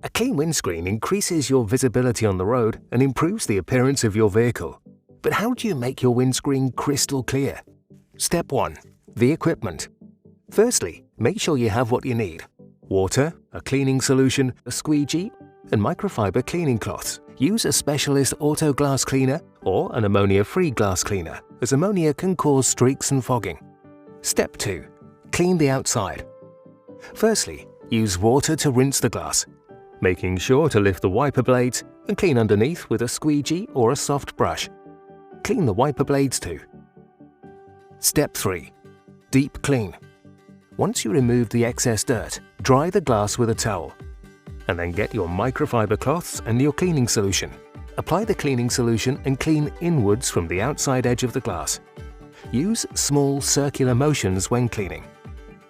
A clean windscreen increases your visibility on the road and improves the appearance of your vehicle. But how do you make your windscreen crystal clear? Step 1. The equipment. Firstly, make sure you have what you need: water, a cleaning solution, a squeegee, and microfiber cleaning cloths. Use a specialist auto glass cleaner or an ammonia-free glass cleaner, as ammonia can cause streaks and fogging. Step 2. Clean the outside. Firstly, use water to rinse the glass, making sure to lift the wiper blades and clean underneath with a squeegee or a soft brush. Clean the wiper blades too. Step 3. Deep clean. Once you remove the excess dirt, dry the glass with a towel, and then get your microfiber cloths and your cleaning solution. Apply the cleaning solution and clean inwards from the outside edge of the glass. Use small circular motions when cleaning.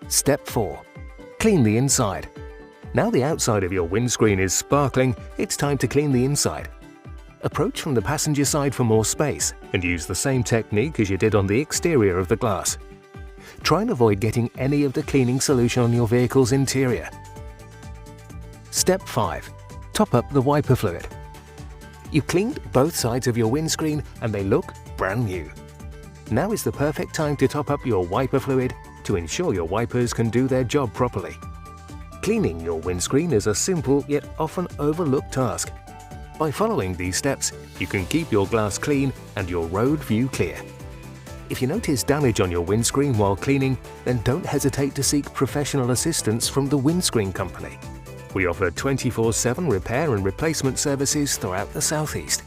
Step 4. Clean the inside. Now the outside of your windscreen is sparkling, it's time to clean the inside. Approach from the passenger side for more space and use the same technique as you did on the exterior of the glass. Try and avoid getting any of the cleaning solution on your vehicle's interior. Step 5. Top up the wiper fluid. You've cleaned both sides of your windscreen and they look brand new. Now is the perfect time to top up your wiper fluid to ensure your wipers can do their job properly. Cleaning your windscreen is a simple yet often overlooked task. By following these steps, you can keep your glass clean and your road view clear. If you notice damage on your windscreen while cleaning, then don't hesitate to seek professional assistance from the Windscreen Company. We offer 24/7 repair and replacement services throughout the Southeast.